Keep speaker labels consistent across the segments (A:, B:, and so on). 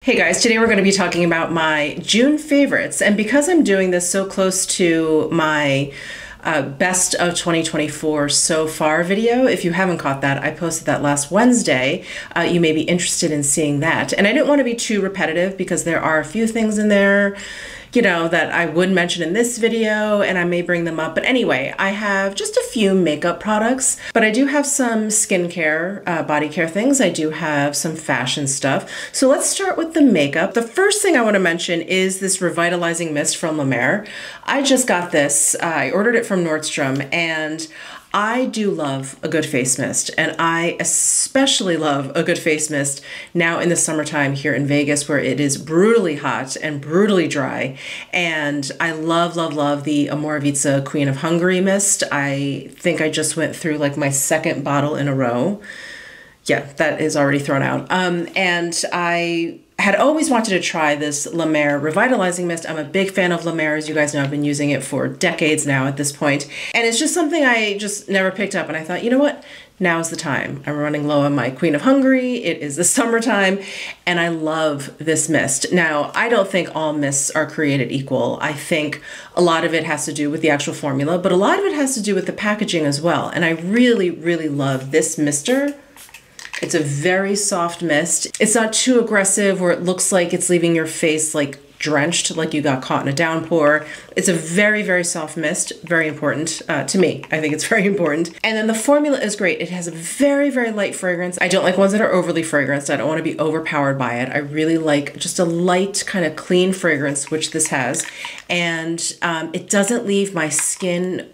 A: Hey guys, today we're going to be talking about my June favorites, and because I'm doing this so close to my best of 2024 so far video, if you haven't caught that, I posted that last Wednesday. You may be interested in seeing that, and I didn't want to be too repetitive because there are a few things in there, you know, that I would mention in this video, and I may bring them up. But anyway, I have just a few makeup products, but I do have some skincare, body care things. I do have some fashion stuff. So let's start with the makeup. The first thing I want to mention is this revitalizing mist from La Mer. I just got this. I ordered it from Nordstrom, and I do love a good face mist, and I especially love a good face mist now in the summertime here in Vegas, where it is brutally hot and brutally dry. And I love, love, love the Amorevica Queen of Hungary mist. I think I just went through like my second bottle in a row. Yeah, that is already thrown out. And I had always wanted to try this La Mer Revitalizing Mist. I'm a big fan of La Mer. As you guys know, I've been using it for decades now at this point. And it's just something I just never picked up. And I thought, you know what? Now's the time. I'm running low on my Queen of Hungary. It is the summertime, and I love this mist. Now, I don't think all mists are created equal. I think a lot of it has to do with the actual formula, but a lot of it has to do with the packaging as well. And I really, really love this mister. It's a very soft mist. It's not too aggressive where it looks like it's leaving your face like drenched, like you got caught in a downpour. It's a very, very soft mist. Very important to me. I think it's very important. And then the formula is great. It has a very, very light fragrance. I don't like ones that are overly fragranced. I don't want to be overpowered by it. I really like just a light kind of clean fragrance, which this has. And it doesn't leave my skin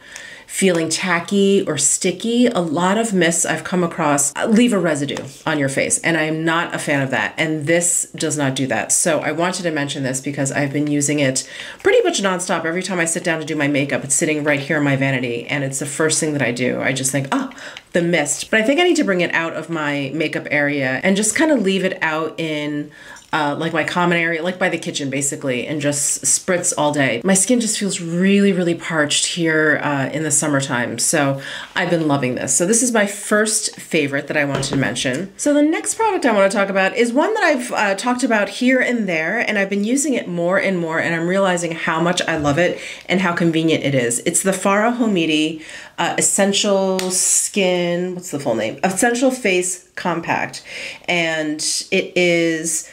A: feeling tacky or sticky. A lot of mists I've come across leave a residue on your face, and I'm not a fan of that. And this does not do that. So I wanted to mention this because I've been using it pretty much nonstop. Every time I sit down to do my makeup, it's sitting right here in my vanity, and it's the first thing that I do. I just think, oh, the mist. But I think I need to bring it out of my makeup area and just kind of leave it out in like my common area, like by the kitchen basically, and just spritz all day. My skin just feels really, really parched here in the summertime. So I've been loving this. So this is my first favorite that I wanted to mention. So the next product I want to talk about is one that I've talked about here and there, and I've been using it more and more, and I'm realizing how much I love it and how convenient it is. It's the Farah Homidi Essential Skin, what's the full name? Essential Face Compact. And it is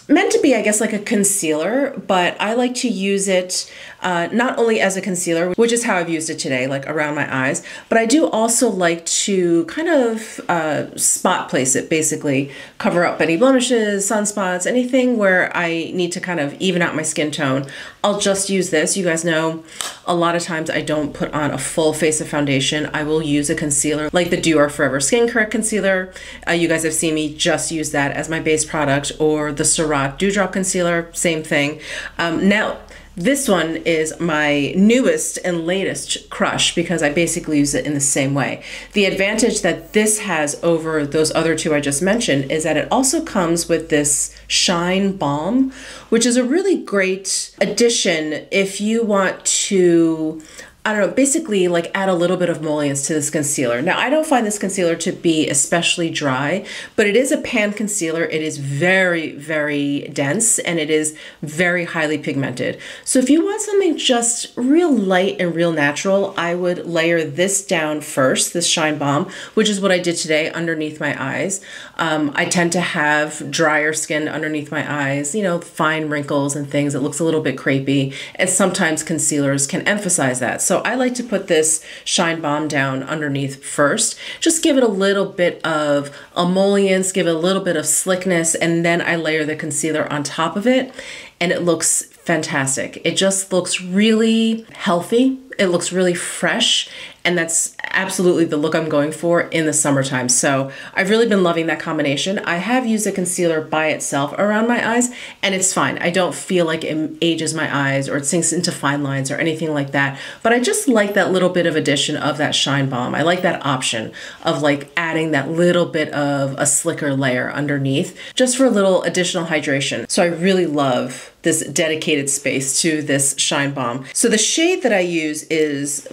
A: meant to be, I guess, like a concealer, but I like to use it not only as a concealer, which is how I've used it today, like around my eyes, but I do also like to kind of spot place it, basically cover up any blemishes, sunspots, anything where I need to kind of even out my skin tone. I'll just use this. You guys know a lot of times I don't put on a full face of foundation. I will use a concealer like the Dior Forever Skin Correct Concealer. You guys have seen me just use that as my base product, or the Surratt Dewdrop Concealer, same thing. Now, this one is my newest and latest crush because I basically use it in the same way. The advantage that this has over those other two I just mentioned is that it also comes with this Shine Balm, which is a really great addition if you want to, I don't know, basically like add a little bit of emollients to this concealer. Now, I don't find this concealer to be especially dry, but it is a pan concealer. It is very, very dense, and it is very highly pigmented. So if you want something just real light and real natural, I would layer this down first, this Shine Balm, which is what I did today underneath my eyes. I tend to have drier skin underneath my eyes, you know, fine wrinkles and things. It looks a little bit crepey, and sometimes concealers can emphasize that. So I like to put this Shine Balm down underneath first, just give it a little bit of emollients, give it a little bit of slickness, and then I layer the concealer on top of it, and it looks fantastic. It just looks really healthy. It looks really fresh, and that's absolutely the look I'm going for in the summertime. So I've really been loving that combination. I have used a concealer by itself around my eyes, and it's fine. I don't feel like it ages my eyes or it sinks into fine lines or anything like that. But I just like that little bit of addition of that Shine Balm. I like that option of like adding that little bit of a slicker layer underneath just for a little additional hydration. So I really love this dedicated space to this Shine Balm. So the shade that I use is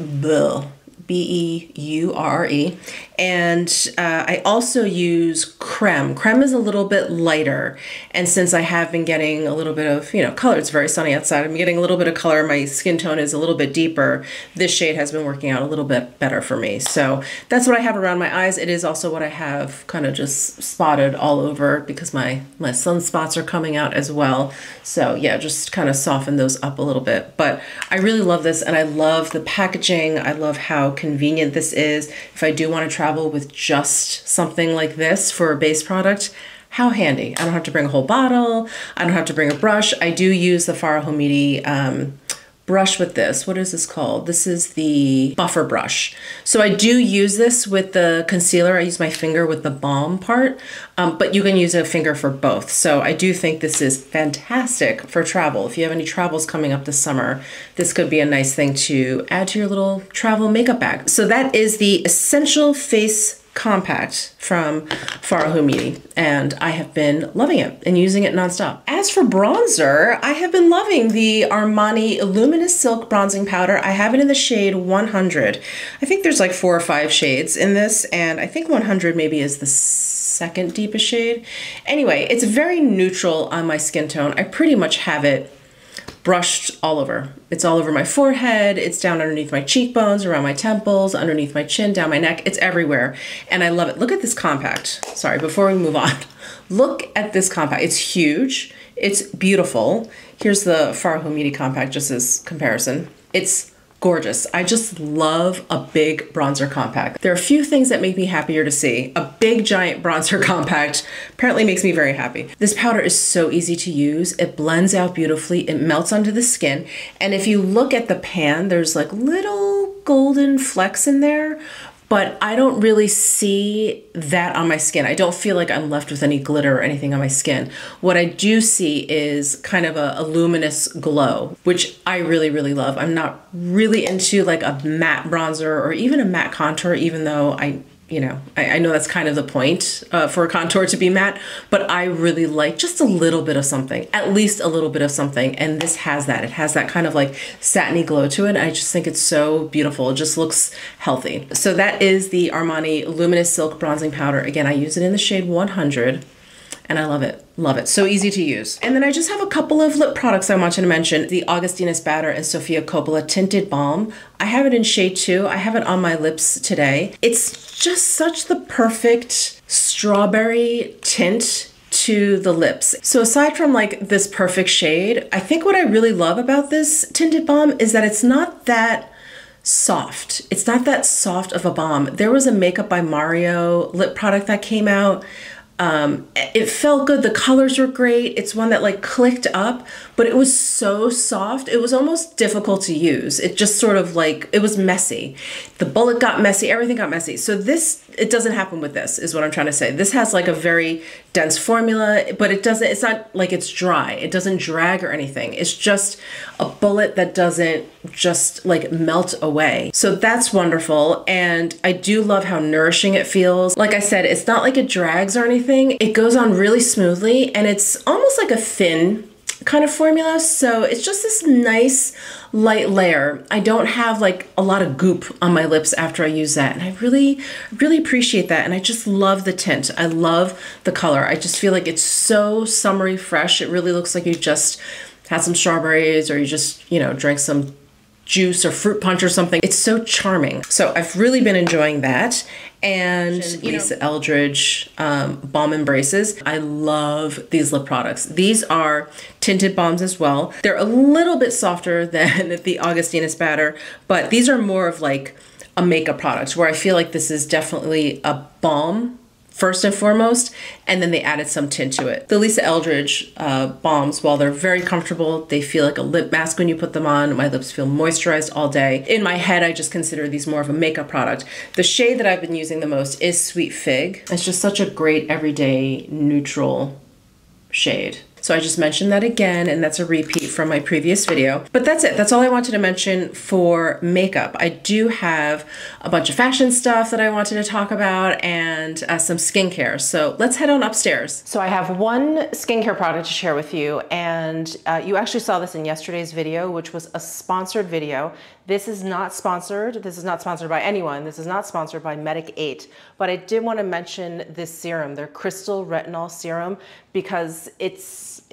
A: Beurre. And I also use creme. Creme is a little bit lighter. And since I have been getting a little bit of, you know, color, it's very sunny outside, I'm getting a little bit of color, my skin tone is a little bit deeper. This shade has been working out a little bit better for me. So that's what I have around my eyes. It is also what I have kind of just spotted all over because my sunspots are coming out as well. So yeah, just kind of soften those up a little bit. But I really love this, and I love the packaging. I love how convenient this is. If I do want to travel with just something like this for a base product, how handy. I don't have to bring a whole bottle. I don't have to bring a brush. I do use the Farah Hamidi brush with this. What is this called? This is the buffer brush. So I do use this with the concealer. I use my finger with the balm part, but you can use a finger for both. So I do think this is fantastic for travel. If you have any travels coming up this summer, this could be a nice thing to add to your little travel makeup bag. So that is the Essential Face Compact from Farah Hamidi, and I have been loving it and using it nonstop. As for bronzer, I have been loving the Armani Luminous Silk Bronzing Powder. I have it in the shade 100. I think there's like 4 or 5 shades in this, and I think 100 maybe is the second deepest shade. Anyway, it's very neutral on my skin tone. I pretty much have it brushed all over. It's all over my forehead, it's down underneath my cheekbones, around my temples, underneath my chin, down my neck. It's everywhere, and I love it. Look at this compact. Sorry, before we move on. Look at this compact. It's huge. It's beautiful. Here's the Farah Hamidi compact, just as comparison. It's gorgeous. I just love a big bronzer compact. There are a few things that make me happier to see. A big giant bronzer compact apparently makes me very happy. This powder is so easy to use. It blends out beautifully. It melts onto the skin. And if you look at the pan, there's like little golden flecks in there, but I don't really see that on my skin. I don't feel like I'm left with any glitter or anything on my skin. What I do see is kind of a luminous glow, which I really, really love. I'm not really into like a matte bronzer or even a matte contour, even though I know that's kind of the point for a contour to be matte, but I really like just a little bit of something, at least a little bit of something. And this has that. It has that kind of like satiny glow to it. I just think it's so beautiful. It just looks healthy. So that is the Armani Luminous Silk Bronzing Powder. Again, I use it in the shade 100. And I love it. Love it. So easy to use. And then I just have a couple of lip products I wanted to mention. The Augustinus Bader and Sofia Coppola Tinted Balm. I have it in shade 2. I have it on my lips today. It's just such the perfect strawberry tint to the lips. So aside from like this perfect shade, I think what I really love about this tinted balm is that it's not that soft. It's not that soft of a balm. There was a Makeup by Mario lip product that came out. It felt good. The colors were great. It's one that like clicked up, but it was so soft. It was almost difficult to use. It just sort of like, it was messy. The bullet got messy. Everything got messy. So this, it doesn't happen with this is what I'm trying to say. This has like a very dense formula, but it's not like it's dry. It doesn't drag or anything. It's just a bullet that doesn't just like melt away. So that's wonderful. And I do love how nourishing it feels. Like I said, it's not like it drags or anything. It goes on really smoothly, and it's almost like a thin kind of formula. So it's just this nice light layer. I don't have like a lot of goop on my lips after I use that. And I really, really appreciate that. And I just love the tint. I love the color. I just feel like it's so summery fresh. It really looks like you just had some strawberries, or you just, drank some juice or fruit punch or something. It's so charming. So I've really been enjoying that. And Lisa Eldridge Balm Embraces. I love these lip products. These are tinted balms as well. They're a little bit softer than the Augustinus Bader, but these are more of like a makeup product, where I feel like this is definitely a balm first and foremost, and then they added some tint to it. The Lisa Eldridge balms, while they're very comfortable, they feel like a lip mask when you put them on. My lips feel moisturized all day. In my head, I just consider these more of a makeup product. The shade that I've been using the most is Sweet Fig. It's just such a great everyday neutral shade. So I just mentioned that again, and that's a repeat from my previous video. But that's it. That's all I wanted to mention for makeup. I do have a bunch of fashion stuff that I wanted to talk about and some skincare. So let's head on upstairs. So I have one skincare product to share with you, and you actually saw this in yesterday's video, which was a sponsored video. This is not sponsored. This is not sponsored by anyone. This is not sponsored by Medic 8, but I did want to mention this serum, their Crystal Retinol Serum, because it's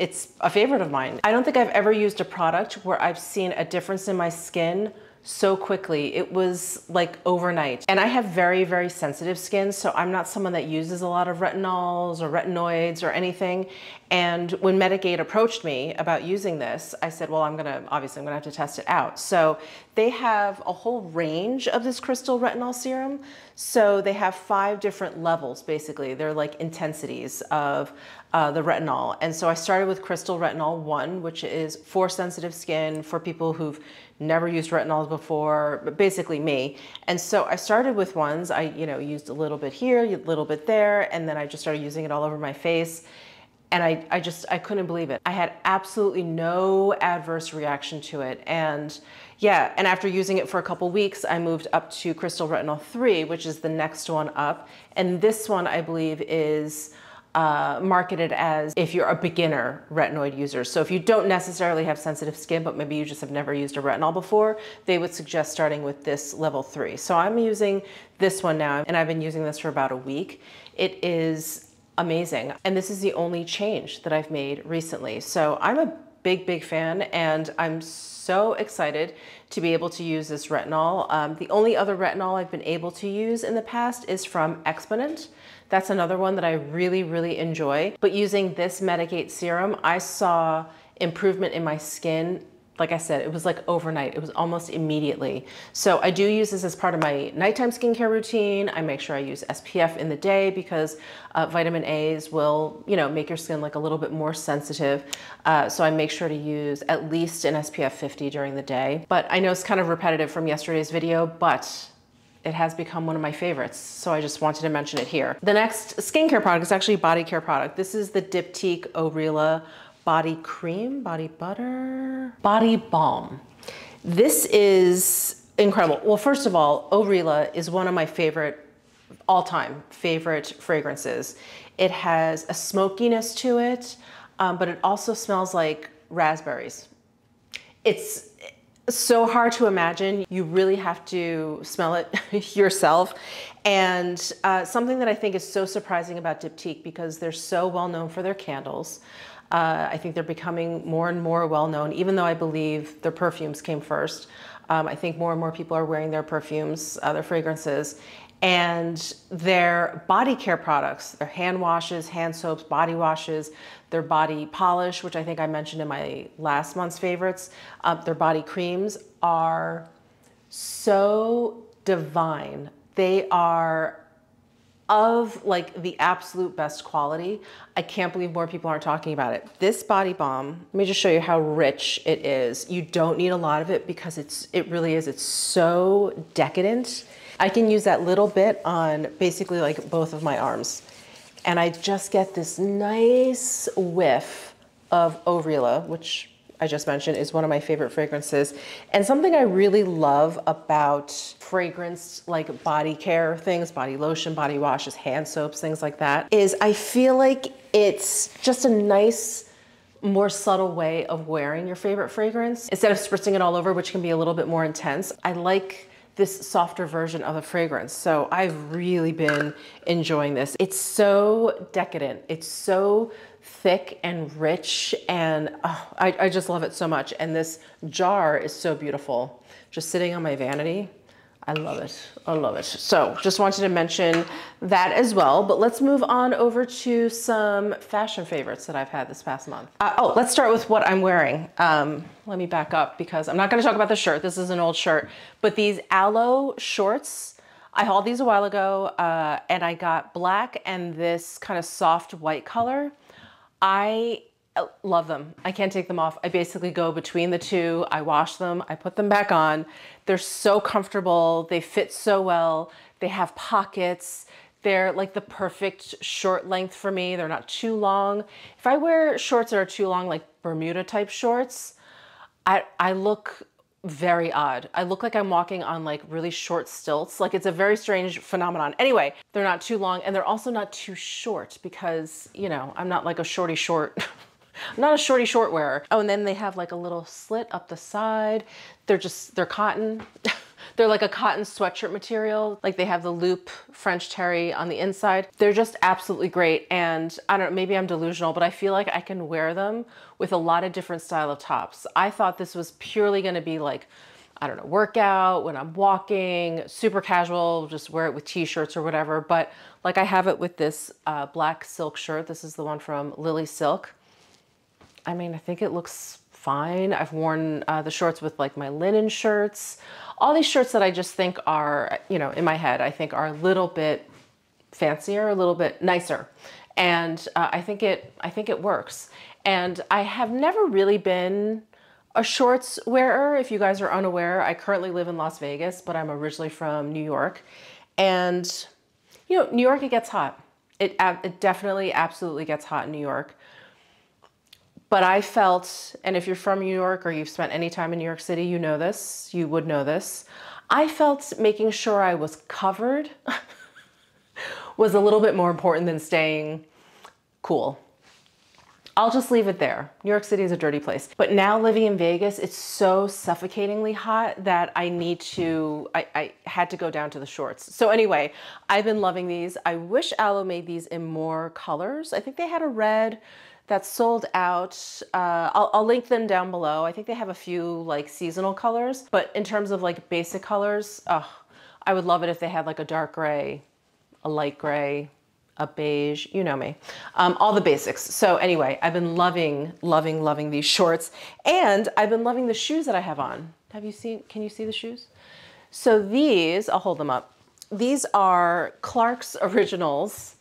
A: a favorite of mine. I don't think I've ever used a product where I've seen a difference in my skin so quickly. It was like overnight. And I have very, very sensitive skin, so I'm not someone that uses a lot of retinols or retinoids or anything. And when Medigate approached me about using this, I said, well, obviously I'm gonna have to test it out. So they have a whole range of this Crystal Retinol Serum. So they have 5 different levels, basically. They're like intensities of the retinol. And so I started with Crystal Retinol 1, which is for sensitive skin, for people who've never used retinols before, but basically me. And so I started with ones, I used a little bit here, a little bit there, and then I just started using it all over my face. And I couldn't believe it. I had absolutely no adverse reaction to it. And yeah, and after using it for a couple weeks, I moved up to Crystal Retinol 3, which is the next one up. And this one, I believe, is marketed as if you're a beginner retinoid user. So if you don't necessarily have sensitive skin, but maybe you just have never used a retinol before, they would suggest starting with this level 3. So I'm using this one now, and I've been using this for about a week. It is amazing. And this is the only change that I've made recently. So I'm a big, big fan, and I'm so excited to be able to use this retinol. The only other retinol I've been able to use in the past is from Exponent. That's another one that I really, really enjoy. But using this Medigate serum, I saw improvement in my skin. Like I said, it was like overnight. It was almost immediately. So I do use this as part of my nighttime skincare routine. I make sure I use SPF in the day because vitamin A's will, make your skin like a little bit more sensitive. So I make sure to use at least an SPF 50 during the day. But I know it's kind of repetitive from yesterday's video, but it has become one of my favorites. So I just wanted to mention it here. The next skincare product is actually a body care product. This is the Diptyque Orela Body Cream, Body Butter, Body Balm. This is incredible. Well, first of all, Orela is one of my all-time favorite fragrances. It has a smokiness to it, but it also smells like raspberries. It's so hard to imagine. You really have to smell it yourself. And something that I think is so surprising about Diptyque, because they're so well known for their candles. I think they're becoming more and more well-known, even though I believe their perfumes came first. I think more and more people are wearing their perfumes, their fragrances, and their body care products, their hand washes, hand soaps, body washes, their body polish, which I think I mentioned in my last month's favorites, their body creams are so divine. They are of like the absolute best quality. I can't believe more people aren't talking about it. This body balm, let me just show you how rich it is. You don't need a lot of it because it really is. It's so decadent. I can use that little bit on basically like both of my arms. And I just get this nice whiff of Orela, which I just mentioned is one of my favorite fragrances. And something I really love about fragranced like body care things, body lotion, body washes, hand soaps, things like that, is I feel like it's just a nice, more subtle way of wearing your favorite fragrance. Instead of spritzing it all over, which can be a little bit more intense, I like this softer version of the fragrance. So I've really been enjoying this. It's so decadent. It's so thick and rich, and I just love it so much. And this jar is so beautiful. Just sitting on my vanity. I love it. I love it. So just wanted to mention that as well. But let's move on over to some fashion favorites that I've had this past month. Let's start with what I'm wearing. Let me back up because I'm not going to talk about the shirt. This is an old shirt. But these Alo shorts, I hauled these a while ago, and I got black and this kind of soft white color. I love them. I can't take them off. I basically go between the two. I wash them. I put them back on. They're so comfortable. They fit so well. They have pockets. They're like the perfect short length for me. They're not too long. If I wear shorts that are too long, like Bermuda type shorts, I look very odd. I look like I'm walking on like really short stilts. Like it's a very strange phenomenon. Anyway, they're not too long and they're also not too short because, you know, I'm not like a shorty short. I'm not a shorty short wearer. Oh, and then they have like a little slit up the side. They're cotton. They're like a cotton sweatshirt material. Like they have the loop French terry on the inside. They're just absolutely great. And I don't know, maybe I'm delusional, but I feel like I can wear them with a lot of different style of tops. I thought this was purely gonna be like, I don't know, workout, when I'm walking, super casual, just wear it with t-shirts or whatever. But like I have it with this black silk shirt. This is the one from Lily Silk. I mean, I think it looks fine. I've worn the shorts with like my linen shirts. All these shirts that I just think are, you know, in my head, I think are a little bit fancier, a little bit nicer. And I think it works. And I have never really been a shorts wearer. If you guys are unaware, I currently live in Las Vegas, but I'm originally from New York. And, you know, New York, it gets hot. It definitely, absolutely gets hot in New York. But I felt, and if you're from New York or you've spent any time in New York City, you know this, you would know this. I felt making sure I was covered was a little bit more important than staying cool. I'll just leave it there. New York City is a dirty place. But now living in Vegas, it's so suffocatingly hot that I had to go down to the shorts. So anyway, I've been loving these. I wish Alo made these in more colors. I think they had a red that's sold out. I'll link them down below. I think they have a few like seasonal colors, but in terms of like basic colors, I would love it if they had like a dark gray, a light gray, a beige, you know me, all the basics. So anyway, I've been loving, loving, loving these shorts, and I've been loving the shoes that I have on. Can you see the shoes? So these, I'll hold them up. These are Clark's Originals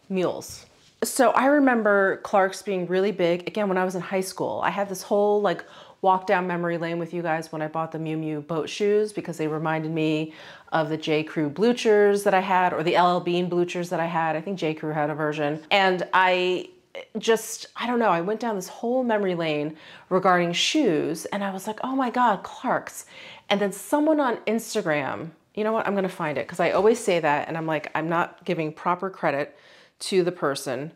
A: mules. So I remember Clark's being really big, again, when I was in high school. I had this whole like walk down memory lane with you guys when I bought the Miu Miu boat shoes because they reminded me of the J. Crew Bluchers that I had, or the LL Bean Bluchers that I had. I think J. Crew had a version. And I don't know, I went down this whole memory lane regarding shoes and I was like, oh my God, Clark's. And then someone on Instagram, you know what, I'm gonna find it because I always say that and I'm like, I'm not giving proper credit to the person,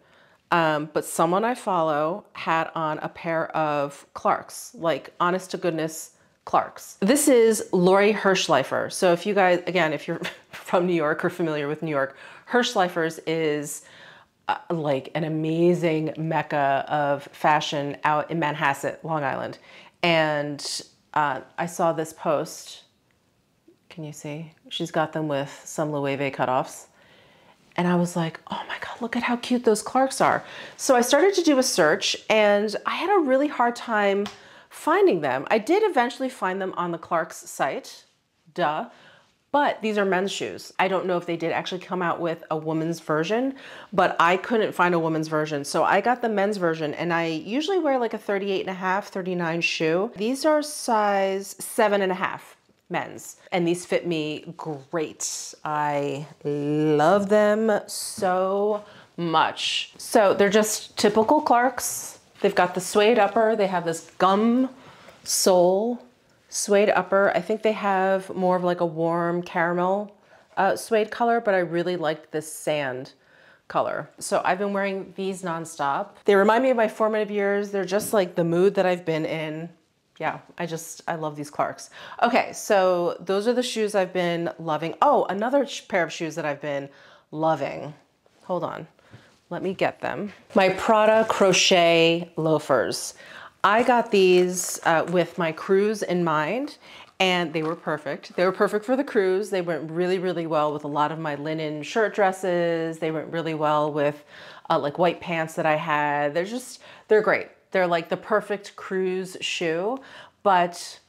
A: but someone I follow had on a pair of Clark's, like honest to goodness Clark's. This is Lori Hirschleifer. So if you guys, again, if you're from New York or familiar with New York, Hirschleifers is like an amazing mecca of fashion out in Manhasset, Long Island. And I saw this post. Can you see? She's got them with some Loewe cutoffs. And I was like, oh my God, look at how cute those Clark's are. So I started to do a search and I had a really hard time finding them. I did eventually find them on the Clark's site, duh, but these are men's shoes. I don't know if they did actually come out with a woman's version, but I couldn't find a woman's version. So I got the men's version and I usually wear like a 38.5, 39 shoe. These are size 7.5. men's, and these fit me great. I love them so much. So they're just typical Clark's. They've got the suede upper. They have this gum sole suede upper. I think they have more of like a warm caramel suede color, but I really like this sand color. So I've been wearing these nonstop. They remind me of my formative years. They're just like the mood that I've been in. Yeah, I love these Clark's. Okay, so those are the shoes I've been loving. Oh, another pair of shoes that I've been loving. Hold on, let me get them. My Prada crochet loafers. I got these with my cruise in mind, and they were perfect. They were perfect for the cruise. They went really, really well with a lot of my linen shirt dresses. They went really well with like white pants that I had. They're great. They're like the perfect cruise shoe, but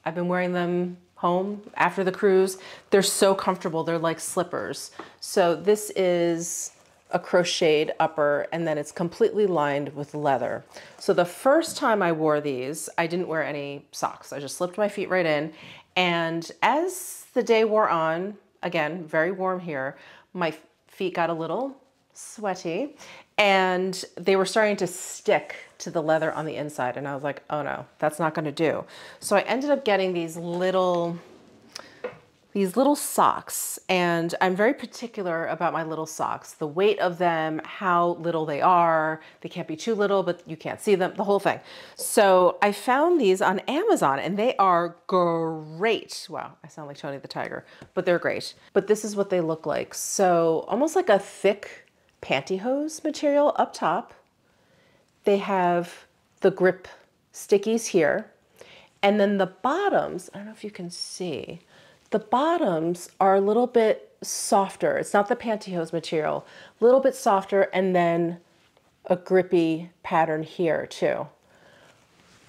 A: I've been wearing them home after the cruise. They're so comfortable. They're like slippers. So this is a crocheted upper, and then it's completely lined with leather. So the first time I wore these, I didn't wear any socks. I just slipped my feet right in. And as the day wore on, again, very warm here, my feet got a little sweaty and they were starting to stick to the leather on the inside. And I was like, oh no, that's not gonna do. So I ended up getting these little socks, and I'm very particular about my little socks, the weight of them, how little they are. They can't be too little, but you can't see them, the whole thing. So I found these on Amazon and they are great. Wow, I sound like Tony the Tiger, but they're great. But this is what they look like. So almost like a thick pantyhose material up top. They have the grip stickies here. And then the bottoms, I don't know if you can see, the bottoms are a little bit softer. It's not the pantyhose material, a little bit softer, and then a grippy pattern here too.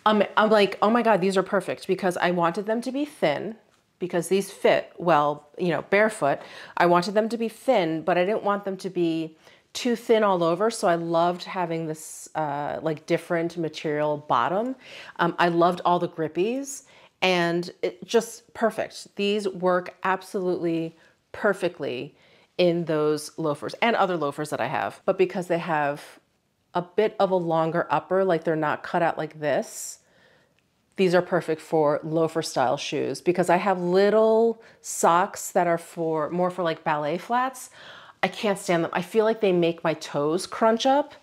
A: I'm like, oh my God, these are perfect, because I wanted them to be thin because these fit well, you know, barefoot. I wanted them to be thin, but I didn't want them to be too thin all over. So I loved having this like different material bottom. I loved all the grippies. And it just perfect. These work absolutely perfectly in those loafers and other loafers that I have. But because they have a bit of a longer upper, like they're not cut out like this, these are perfect for loafer style shoes, because I have little socks that are more for like ballet flats. I can't stand them. I feel like they make my toes crunch up,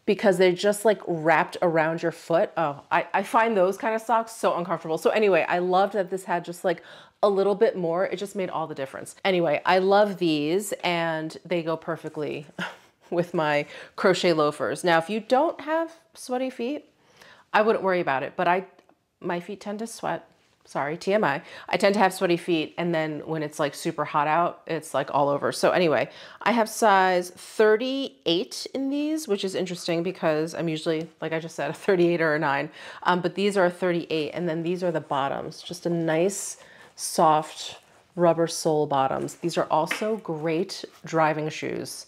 A: because they're just like wrapped around your foot. Oh, I find those kind of socks so uncomfortable. So anyway, I loved that this had just like a little bit more. It just made all the difference. Anyway, I love these and they go perfectly with my crochet loafers. Now, if you don't have sweaty feet, I wouldn't worry about it, but my feet tend to sweat. Sorry, TMI. I tend to have sweaty feet, and then when it's like super hot out, it's like all over. So anyway, I have size 38 in these, which is interesting because I'm usually, like I just said, a 38 or a 9. But these are a 38, and then these are the bottoms. Just a nice, soft rubber sole bottoms. These are also great driving shoes.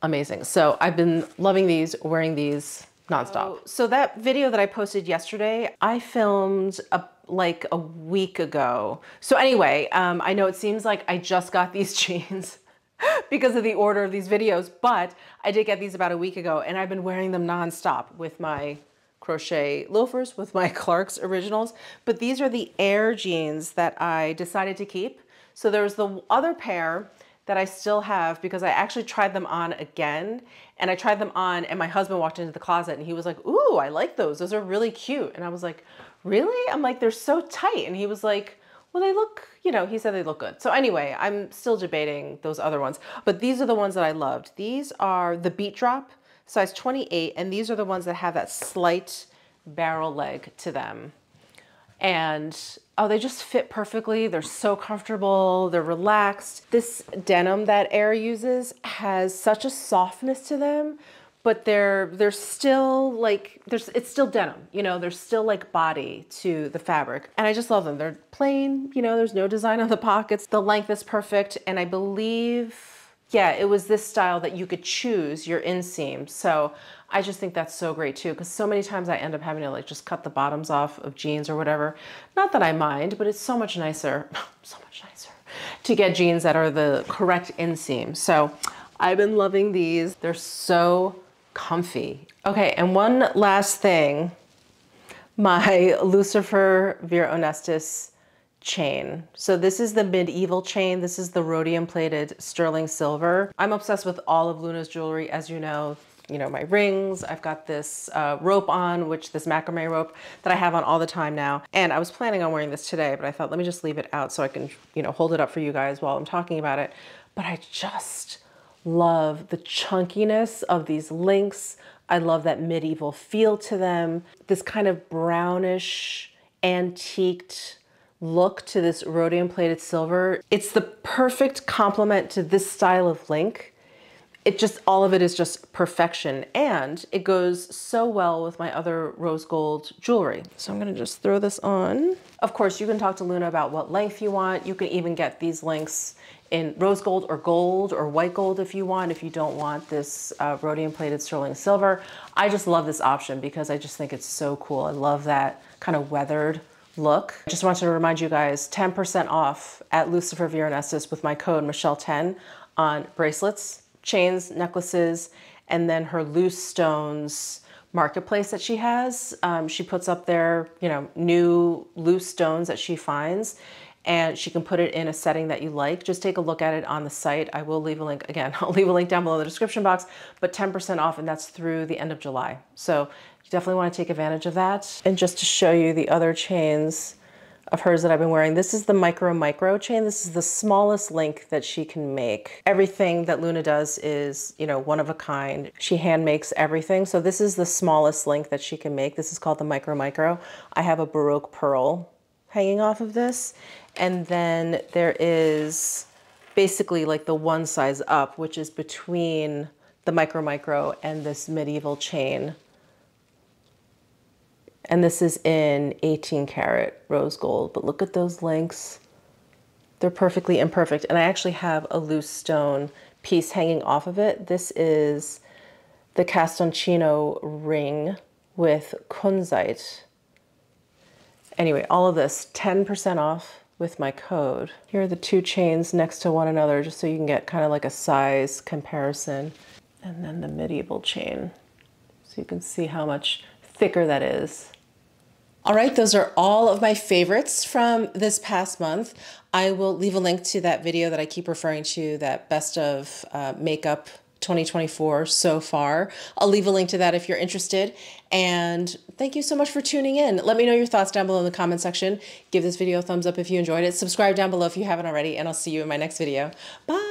A: Amazing. So I've been loving these, wearing these nonstop. So that video that I posted yesterday, I filmed like a week ago. So anyway, I know it seems like I just got these jeans because of the order of these videos, but I did get these about a week ago and I've been wearing them nonstop with my crochet loafers, with my Clark's Originals. But these are the Air jeans that I decided to keep. So there's the other pair that I still have, because I actually tried them on again, and I tried them on and my husband walked into the closet and he was like, ooh, I like those. Those are really cute. And I was like, really? I'm like, they're so tight. And he was like, well, they look, you know, he said they look good. So anyway, I'm still debating those other ones, but these are the ones that I loved. These are the Beat Drop, size 28. And these are the ones that have that slight barrel leg to them. And oh, they just fit perfectly. They're so comfortable. They're relaxed. This denim that Air uses has such a softness to them, but they're still like, it's still denim, you know, there's still like body to the fabric. And I just love them. They're plain, you know, there's no design on the pockets. The length is perfect. And I believe, yeah, it was this style that you could choose your inseam. So I just think that's so great too, because so many times I end up having to like just cut the bottoms off of jeans or whatever. Not that I mind, but it's so much nicer, so much nicer to get jeans that are the correct inseam. So I've been loving these. They're so comfy. Okay, and one last thing, my Lucifer Vera Onestis chain. So this is the medieval chain. This is the rhodium plated sterling silver. I'm obsessed with all of Luna's jewelry, as you know, my rings. I've got this rope on, this macrame rope that I have on all the time now. And I was planning on wearing this today, but I thought, let me just leave it out so I can, hold it up for you guys while I'm talking about it. But I just love the chunkiness of these links. I love that medieval feel to them. This kind of brownish, antiqued look to this rhodium plated silver. It's the perfect complement to this style of link. All of it is just perfection, and it goes so well with my other rose gold jewelry. So I'm gonna just throw this on. Of course, you can talk to Luna about what length you want. You can even get these links in rose gold or white gold if you want, if you don't want this rhodium plated sterling silver. I just love this option because I just think it's so cool. I love that kind of weathered look. I just wanted to remind you guys, 10% off at Lucifer Vera Onestis with my code Michele10 on bracelets, chains, necklaces, and then her loose stones marketplace that she has. She puts up there, you know, new loose stones that she finds, and she can put it in a setting that you like. Just take a look at it on the site. I will leave a link, again, I'll leave a link down below in the description box, but 10% off, and that's through the end of July. So you definitely want to take advantage of that. And just to show you the other chains of hers that I've been wearing, this is the micro chain. This is the smallest link that she can make. Everything that Luna does is, you know, one of a kind. She hand makes everything. So this is the smallest link that she can make. This is called the micro. I have a Baroque pearl hanging off of this. And then there is basically like the one size up, which is between the micro and this medieval chain. And this is in 18 karat rose gold, but look at those links. They're perfectly imperfect. And I actually have a loose stone piece hanging off of it. This is the Castoncino ring with kunzite. Anyway, all of this 10% off with my code. Here are the two chains next to one another, just so you can get kind of like a size comparison. And then the medieval chain, so you can see how much thicker that is. All right, those are all of my favorites from this past month. I will leave a link to that video that I keep referring to, that best of makeup 2024 so far. I'll leave a link to that if you're interested. And thank you so much for tuning in. Let me know your thoughts down below in the comment section. Give this video a thumbs up if you enjoyed it. Subscribe down below if you haven't already, and I'll see you in my next video. Bye.